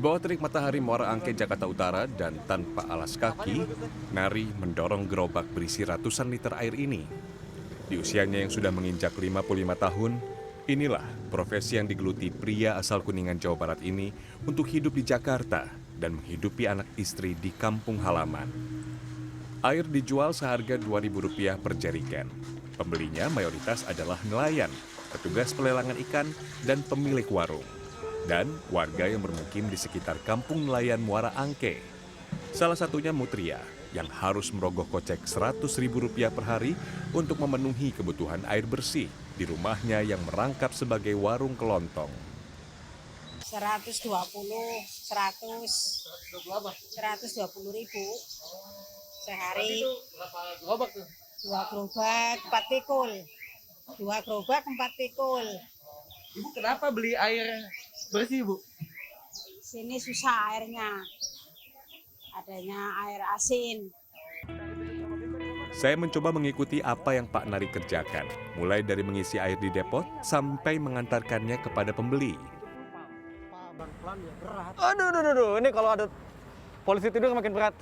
bawah terik matahari Muara Angke, Jakarta Utara dan tanpa alas kaki, Nari mendorong gerobak berisi ratusan liter air ini. Di usianya yang sudah menginjak 55 tahun, inilah profesi yang digeluti pria asal Kuningan, Jawa Barat ini untuk hidup di Jakarta dan menghidupi anak istri di kampung halaman. Air dijual seharga Rp2.000 per jerigen. Pembelinya mayoritas adalah nelayan, petugas pelelangan ikan, dan pemilik warung. Dan warga yang bermukim di sekitar kampung nelayan Muara Angke. Salah satunya Mutria yang harus merogoh kocek Rp100.000 per hari untuk memenuhi kebutuhan air bersih di rumahnya yang merangkap sebagai warung kelontong. 120, 120.000 sehari. Berapa gerobak tuh? 2 gerobak 4 pikul. 2 gerobak 4 pikul. Ibu kenapa beli air bersih, Bu? Sini susah airnya. Adanya air asin. Saya mencoba mengikuti apa yang Pak Nari kerjakan, mulai dari mengisi air di depot sampai mengantarkannya kepada pembeli. Aduh, ini kalau ada polisi tidur makin berat.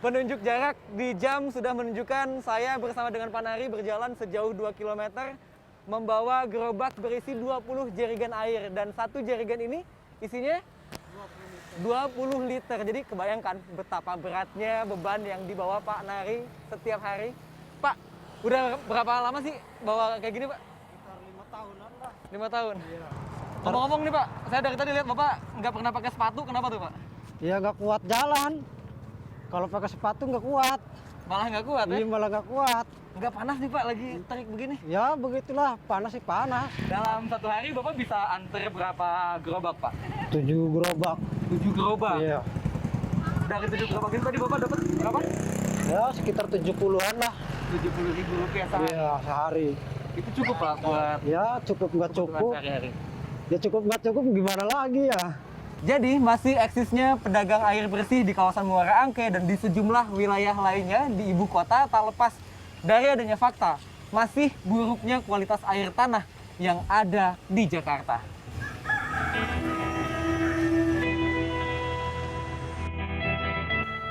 Penunjuk jarak di jam sudah menunjukkan saya bersama dengan Pak Nari berjalan sejauh 2 km membawa gerobak berisi 20 jerigen air, dan satu jerigen ini isinya 20 liter. Jadi kebayangkan betapa beratnya beban yang dibawa Pak Nari setiap hari. Pak, udah berapa lama sih bawa kayak gini, Pak? Sekitar 5 tahunan lah. 5 tahun? Iya. Ngomong-ngomong nih, Pak, saya dari tadi lihat Bapak nggak pernah pakai sepatu, kenapa tuh, Pak? Ya nggak kuat jalan. Kalau pakai sepatu nggak kuat. Malah nggak kuat, ya? Ini malah nggak kuat. Nggak panas nih, Pak, lagi terik begini? Ya begitulah, panas sih panas. Dalam satu hari Bapak bisa antar berapa gerobak, Pak? 7 gerobak. 7 gerobak? Iya. Dari 7 gerobak itu tadi Bapak dapat berapa? Ya sekitar 70-an lah. Rp70.000 sehari. Iya sehari. Itu cukup, Pak, buat Ya cukup nggak kebutuhan cukup. sehari-hari? Ya cukup nggak cukup gimana lagi ya. Jadi masih eksisnya pedagang air bersih di kawasan Muara Angke dan di sejumlah wilayah lainnya di ibu kota tak lepas dari adanya fakta masih buruknya kualitas air tanah yang ada di Jakarta.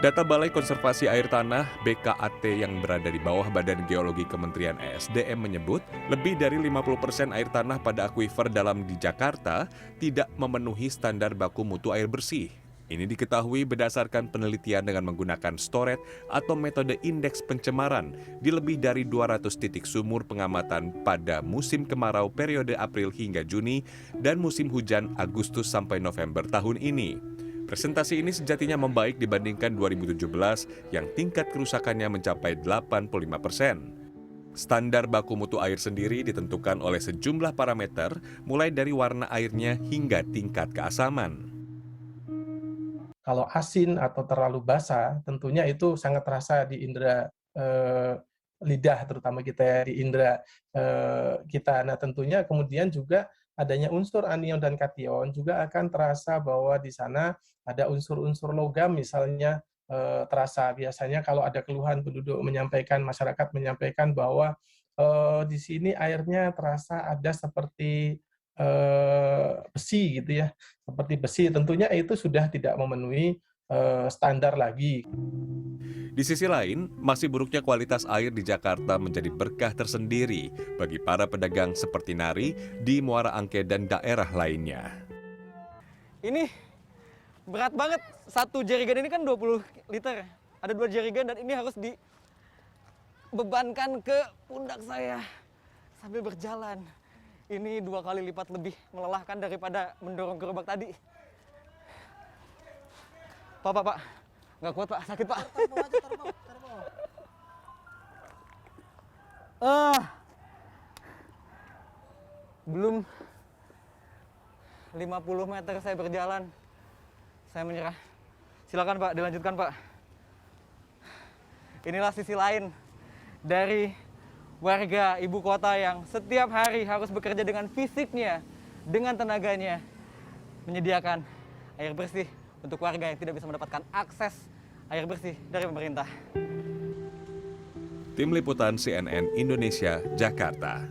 Data Balai Konservasi Air Tanah (BKAT) yang berada di bawah Badan Geologi Kementerian ESDM menyebut lebih dari 50% air tanah pada akuifer dalam di Jakarta tidak memenuhi standar baku mutu air bersih. Ini diketahui berdasarkan penelitian dengan menggunakan STORAT atau metode indeks pencemaran di lebih dari 200 titik sumur pengamatan pada musim kemarau periode April hingga Juni dan musim hujan Agustus sampai November tahun ini. Presentasi ini sejatinya membaik dibandingkan 2017 yang tingkat kerusakannya mencapai 85%. Standar baku mutu air sendiri ditentukan oleh sejumlah parameter mulai dari warna airnya hingga tingkat keasaman. Kalau asin atau terlalu basah, tentunya itu sangat terasa di indera lidah, terutama kita ya, di indera kita. Nah, tentunya kemudian juga adanya unsur anion dan kation juga akan terasa bahwa di sana ada unsur-unsur logam misalnya terasa. Biasanya kalau ada keluhan penduduk menyampaikan, masyarakat menyampaikan bahwa di sini airnya terasa ada seperti besi gitu ya, seperti besi. Tentunya itu sudah tidak memenuhi standar lagi. Di sisi lain, masih buruknya kualitas air di Jakarta menjadi berkah tersendiri bagi para pedagang seperti Nari di Muara Angke dan daerah lainnya. Ini berat banget, satu jerigen ini kan 20 liter. Ada 2 jerigen dan ini harus dibebankan ke pundak saya sambil berjalan. Ini 2 kali lipat lebih melelahkan daripada mendorong gerobak tadi. Pak. Nggak kuat, Pak. Sakit, Pak. Belum 50 meter saya berjalan. Saya menyerah. Silakan, Pak, dilanjutkan, Pak. Inilah sisi lain dari warga ibu kota yang setiap hari harus bekerja dengan fisiknya, dengan tenaganya, menyediakan air bersih untuk warga yang tidak bisa mendapatkan akses air bersih dari pemerintah. Tim Liputan CNN Indonesia, Jakarta.